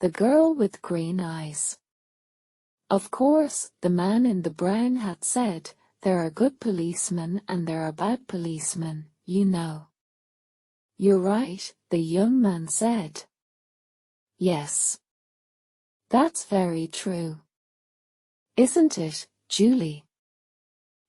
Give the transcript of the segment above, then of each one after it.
The girl with green eyes. Of course, the man in the brown hat said, there are good policemen and there are bad policemen, you know. You're right, the young man said. Yes. That's very true. Isn't it, Julie?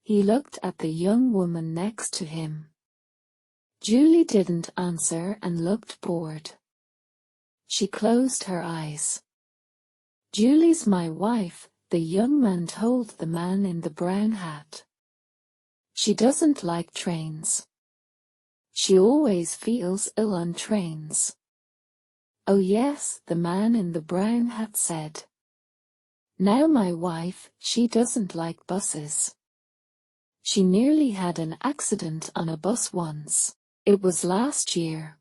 He looked at the young woman next to him. Julie didn't answer and looked bored. She closed her eyes. Julie's my wife, the young man told the man in the brown hat. She doesn't like trains. She always feels ill on trains. Oh yes, the man in the brown hat said. Now my wife, she doesn't like buses. She nearly had an accident on a bus once. It was last year.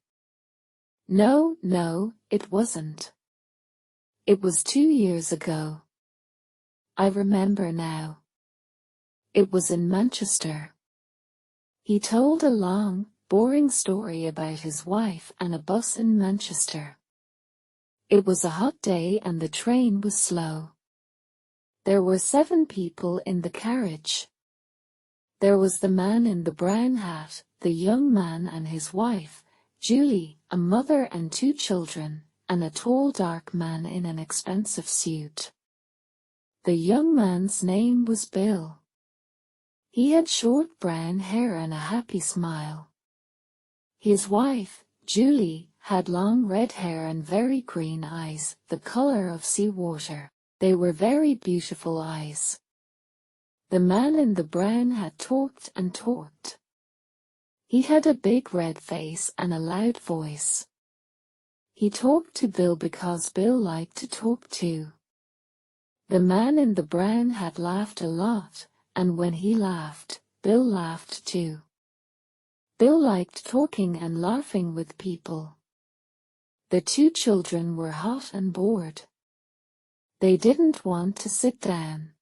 No, it wasn't. It was 2 years ago. I remember now. It was in Manchester. He told a long, boring story about his wife and a bus in Manchester. It was a hot day and the train was slow. There were 7 people in the carriage. There was the man in the brown hat, the young man and his wife, Julie, a mother and 2 children, and a tall dark man in an expensive suit. The young man's name was Bill. He had short brown hair and a happy smile. His wife, Julie, had long red hair and very green eyes, the color of seawater. They were very beautiful eyes. The man in the brown hat talked and talked. He had a big red face and a loud voice. He talked to Bill because Bill liked to talk too. The man in the brown hat laughed a lot, and when he laughed, Bill laughed too. Bill liked talking and laughing with people. The 2 children were hot and bored. They didn't want to sit down.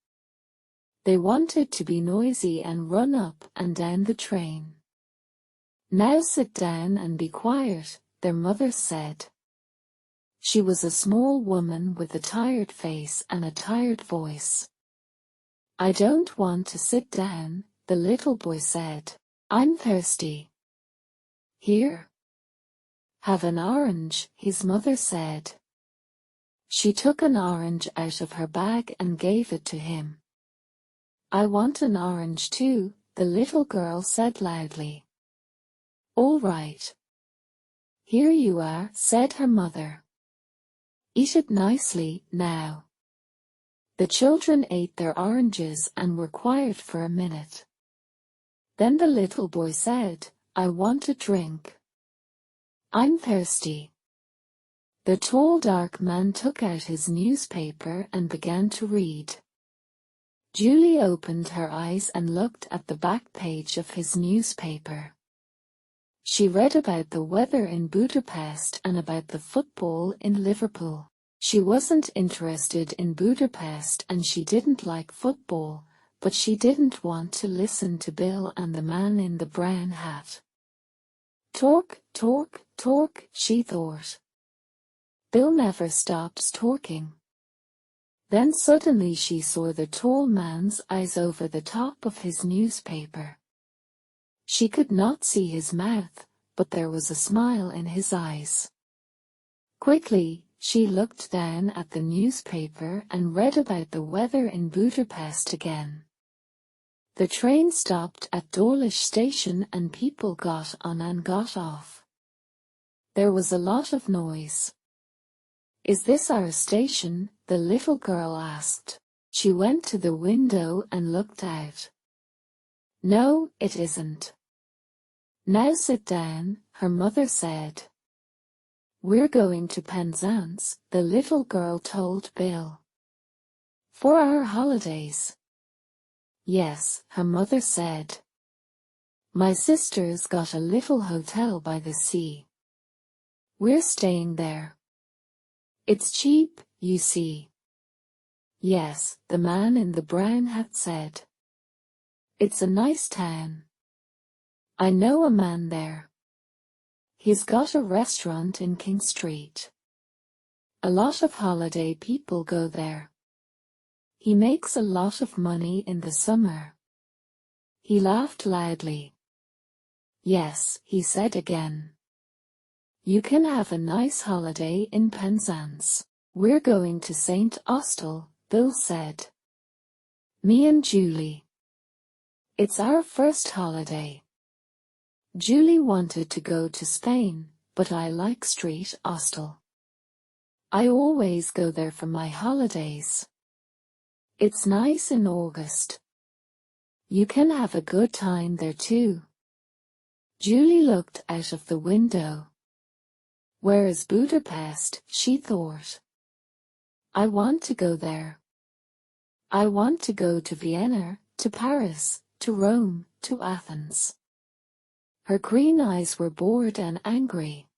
They wanted to be noisy and run up and down the train. Now sit down and be quiet, their mother said. She was a small woman with a tired face and a tired voice. I don't want to sit down, the little boy said. I'm thirsty. Here. Have an orange, his mother said. She took an orange out of her bag and gave it to him. I want an orange too, the little girl said loudly. All right. Here you are, said her mother. Eat it nicely, now. The children ate their oranges and were quiet for a minute. Then the little boy said, I want a drink. I'm thirsty. The tall dark man took out his newspaper and began to read. Julie opened her eyes and looked at the back page of his newspaper. She read about the weather in Budapest and about the football in Liverpool. She wasn't interested in Budapest and she didn't like football, but she didn't want to listen to Bill and the man in the brown hat. Talk, she thought. Bill never stops talking. Then suddenly she saw the tall man's eyes over the top of his newspaper. She could not see his mouth, but there was a smile in his eyes. Quickly, she looked down at the newspaper and read about the weather in Budapest again. The train stopped at Dawlish station and people got on and got off. There was a lot of noise. Is this our station? The little girl asked. She went to the window and looked out. No, it isn't. Now sit down, her mother said. We're going to Penzance, the little girl told Bill. For our holidays. Yes, her mother said. My sister's got a little hotel by the sea. We're staying there. It's cheap, you see. Yes, the man in the brown hat said. It's a nice town. I know a man there. He's got a restaurant in King Street. A lot of holiday people go there. He makes a lot of money in the summer. He laughed loudly. Yes, he said again. You can have a nice holiday in Penzance. We're going to St. Austell, Bill said. Me and Julie. It's our first holiday. Julie wanted to go to Spain, but I like St. Austell. I always go there for my holidays. It's nice in August. You can have a good time there too. Julie looked out of the window. Where is Budapest? She thought. I want to go there. I want to go to Vienna, to Paris, to Rome, to Athens. Her green eyes were bored and angry.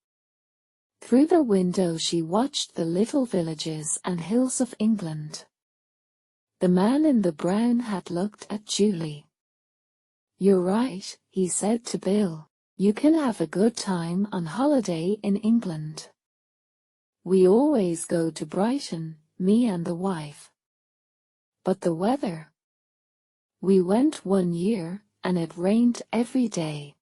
Through the window she watched the little villages and hills of England. The man in the brown hat looked at Julie. You're right, he said to Bill. You can have a good time on holiday in England. We always go to Brighton, me and the wife. But the weather. We went one year, and it rained every day.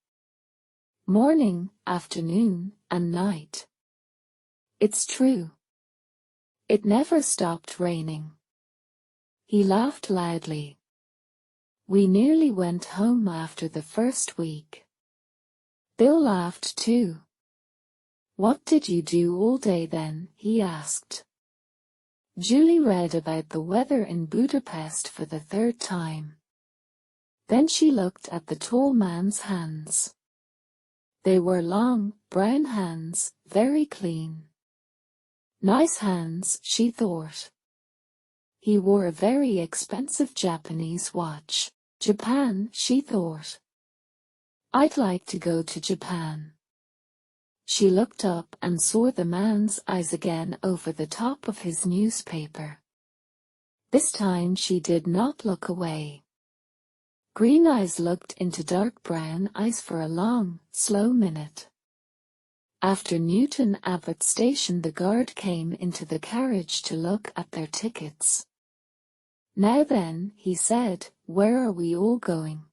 Morning, afternoon, and night. It's true. It never stopped raining. He laughed loudly. We nearly went home after the first week. Bill laughed too. What did you do all day then? He asked. Julie read about the weather in Budapest for the third time. Then she looked at the tall man's hands. They were long, brown hands, very clean. Nice hands, she thought. He wore a very expensive Japanese watch. Japan, she thought. I'd like to go to Japan. She looked up and saw the man's eyes again over the top of his newspaper. This time she did not look away. Green eyes looked into dark brown eyes for a long, slow minute. After Newton Abbot Station the guard came into the carriage to look at their tickets. Now then, he said, where are we all going?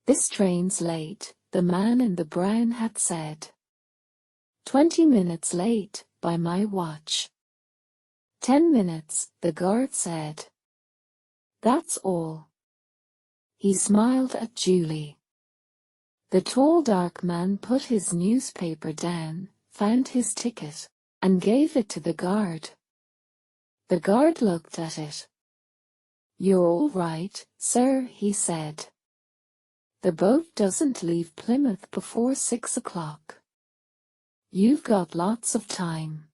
This train's late, the man in the brown hat said. 20 minutes late, by my watch. 10 minutes, the guard said. That's all. He smiled at Julie. The tall dark man put his newspaper down, found his ticket, and gave it to the guard. The guard looked at it. You're all right, sir, he said. The boat doesn't leave Plymouth before 6 o'clock. You've got lots of time.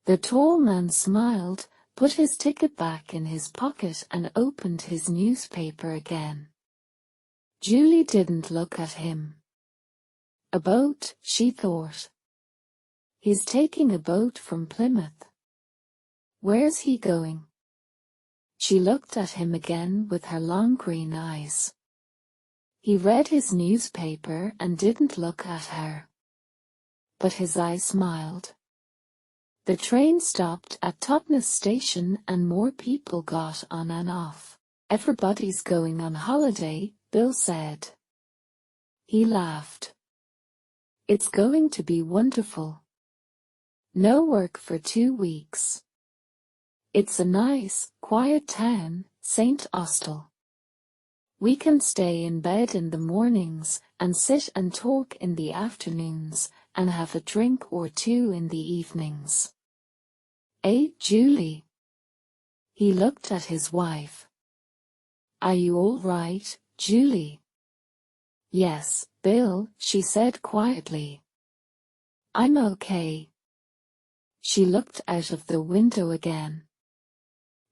The tall man smiled, put his ticket back in his pocket and opened his newspaper again. Julie didn't look at him. A boat, she thought. He's taking a boat from Plymouth. Where's he going? She looked at him again with her long green eyes. He read his newspaper and didn't look at her. But his eyes smiled. The train stopped at Totnes Station and more people got on and off. Everybody's going on holiday, Bill said. He laughed. It's going to be wonderful. No work for 2 weeks. It's a nice, quiet town, St. Austell. We can stay in bed in the mornings, and sit and talk in the afternoons, and have a drink or two in the evenings. Eh, Julie? He looked at his wife. Are you all right, Julie? Yes, Bill, she said quietly. I'm okay. She looked out of the window again.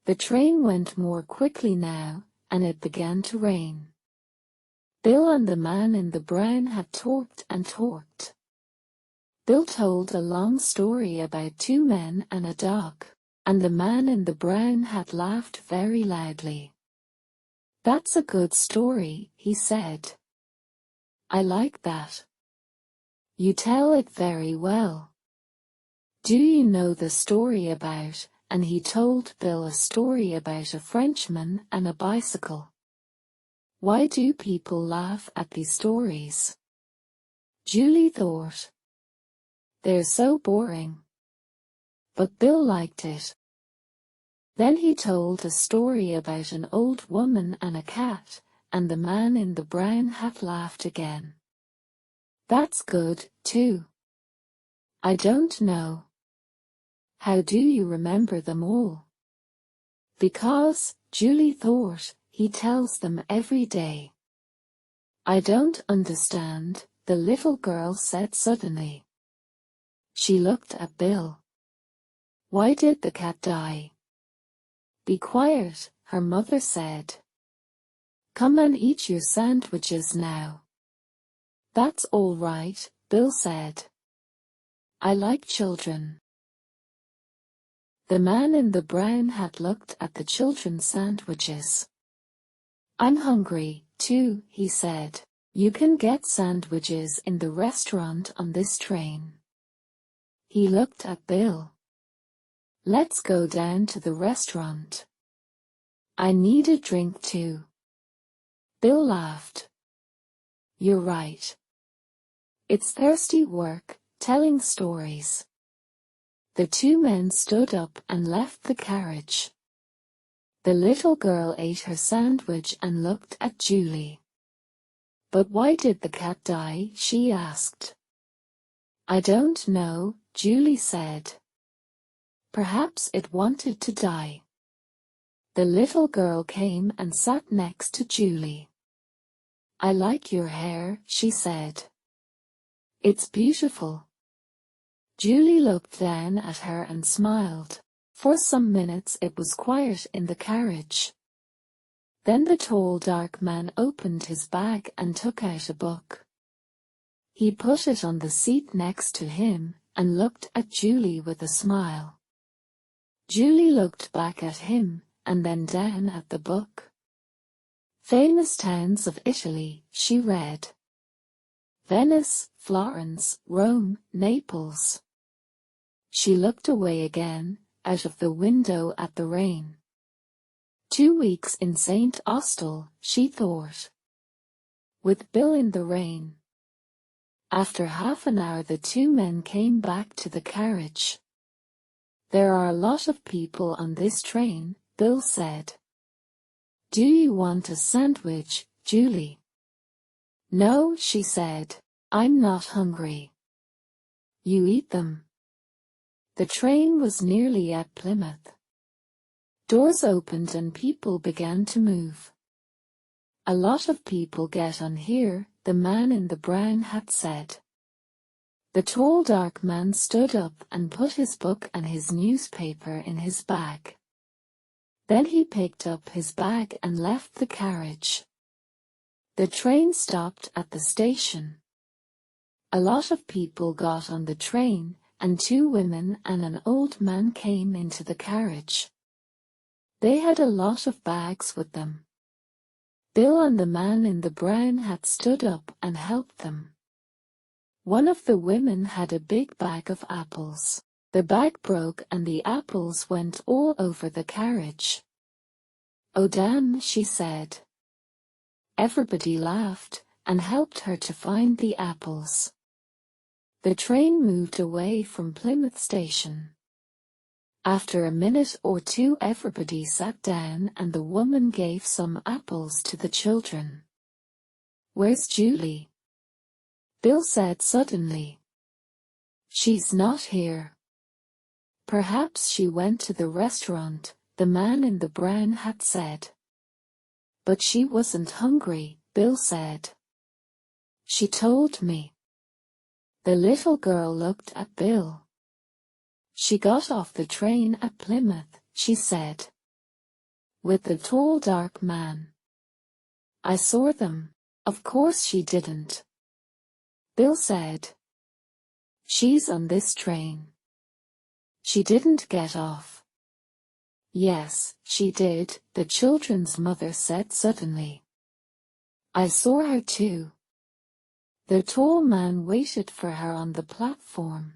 The train went more quickly now, and it began to rain. Bill and the man in the brown hat talked and talked. Bill told a long story about 2 men and a dog, and the man in the brown hat laughed very loudly. That's a good story, he said. I like that. You tell it very well. Do you know the story about? And he told Bill a story about a Frenchman and a bicycle. Why do people laugh at these stories? Julie thought. They're so boring. But Bill liked it. Then he told a story about an old woman and a cat, and the man in the brown hat laughed again. That's good, too. I don't know. How do you remember them all? Because, Julie thought, he tells them every day. I don't understand, the little girl said suddenly. She looked at Bill. Why did the cat die? Be quiet, her mother said. Come and eat your sandwiches now. That's all right, Bill said. I like children. The man in the brown hat looked at the children's sandwiches. I'm hungry, too, he said. You can get sandwiches in the restaurant on this train. He looked at Bill. Let's go down to the restaurant. I need a drink too. Bill laughed. You're right. It's thirsty work, telling stories. The two men stood up and left the carriage. The little girl ate her sandwich and looked at Julie. But why did the cat die? She asked. I don't know, Julie said. Perhaps it wanted to die. The little girl came and sat next to Julie. I like your hair, she said. It's beautiful. Julie looked down at her and smiled. For some minutes it was quiet in the carriage. Then the tall dark man opened his bag and took out a book. He put it on the seat next to him, and looked at Julie with a smile. Julie looked back at him, and then down at the book. Famous towns of Italy, she read. Venice, Florence, Rome, Naples. She looked away again, out of the window at the rain. 2 weeks in St. Austell, she thought. With Bill in the rain. After half an hour the two men came back to the carriage. There are a lot of people on this train, Bill said. Do you want a sandwich, Julie? No, she said. I'm not hungry. You eat them. The train was nearly at Plymouth. Doors opened and people began to move. A lot of people get on here, the man in the brown hat said. The tall dark man stood up and put his book and his newspaper in his bag. Then he picked up his bag and left the carriage. The train stopped at the station. A lot of people got on the train, and 2 women and an old man came into the carriage. They had a lot of bags with them. Bill and the man in the brown hat stood up and helped them. One of the women had a big bag of apples. The bag broke and the apples went all over the carriage. Oh damn, she said. Everybody laughed and helped her to find the apples. The train moved away from Plymouth Station. After a minute or two everybody sat down and the woman gave some apples to the children. Where's Julie? Bill said suddenly. She's not here. Perhaps she went to the restaurant, the man in the brown hat said. But she wasn't hungry, Bill said. She told me. The little girl looked at Bill. She got off the train at Plymouth, she said. With the tall dark man. I saw them. Of course she didn't. Bill said. She's on this train. She didn't get off. Yes, she did, the children's mother said suddenly. I saw her too. The tall man waited for her on the platform.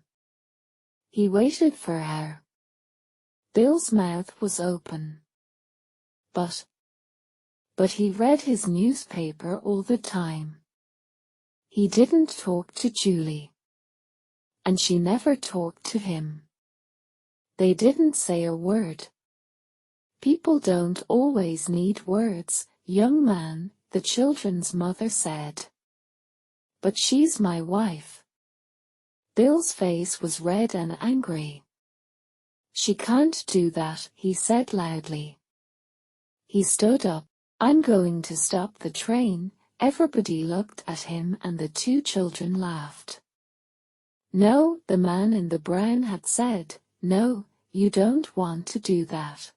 He waited for her. Bill's mouth was open. But he read his newspaper all the time. He didn't talk to Julie. And she never talked to him. They didn't say a word. People don't always need words, young man, the children's mother said. But she's my wife. Bill's face was red and angry. She can't do that, he said loudly. He stood up. I'm going to stop the train. Everybody looked at him and the two children laughed. No, the man in the brown hat said, no, you don't want to do that.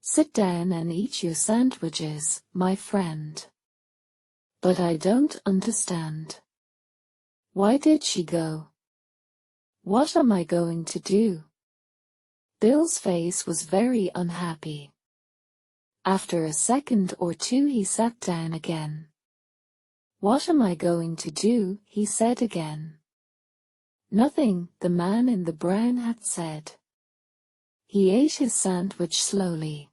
Sit down and eat your sandwiches, my friend. But I don't understand. Why did she go? What am I going to do? Bill's face was very unhappy. After a second or two he sat down again. What am I going to do? He said again. Nothing, the man in the brown hat said. He ate his sandwich slowly.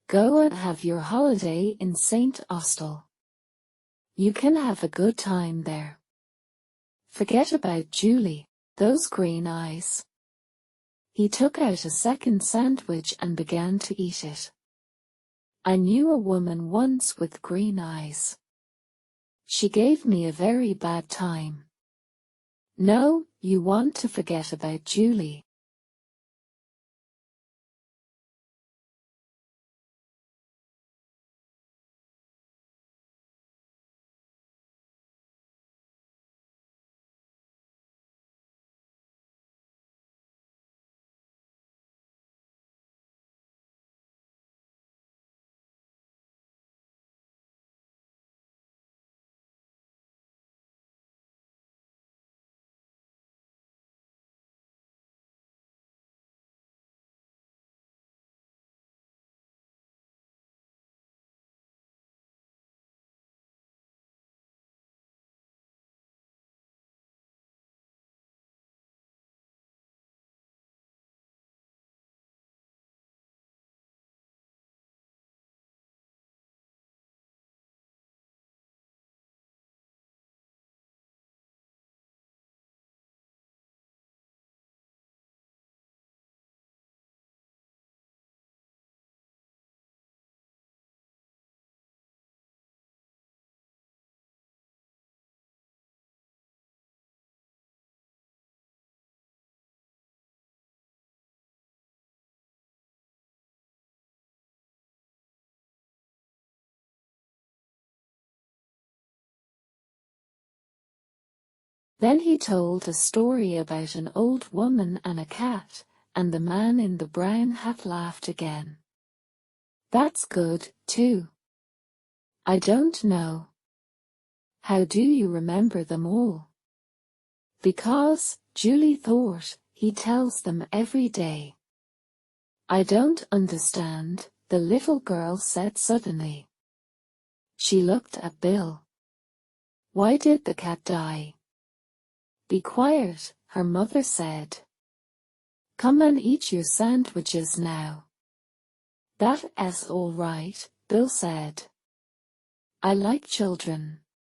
Go and have your holiday in St. Austell. You can have a good time there. Forget about Julie, those green eyes. He took out a second sandwich and began to eat it. I knew a woman once with green eyes. She gave me a very bad time. No, you want to forget about Julie. Then he told a story about an old woman and a cat, and the man in the brown hat laughed again. That's good, too. I don't know. How do you remember them all? Because, Julie thought, he tells them every day. I don't understand, the little girl said suddenly. She looked at Bill. Why did the cat die? Be quiet, her mother said. Come and eat your sandwiches now. That's all right, Bill said. I like children.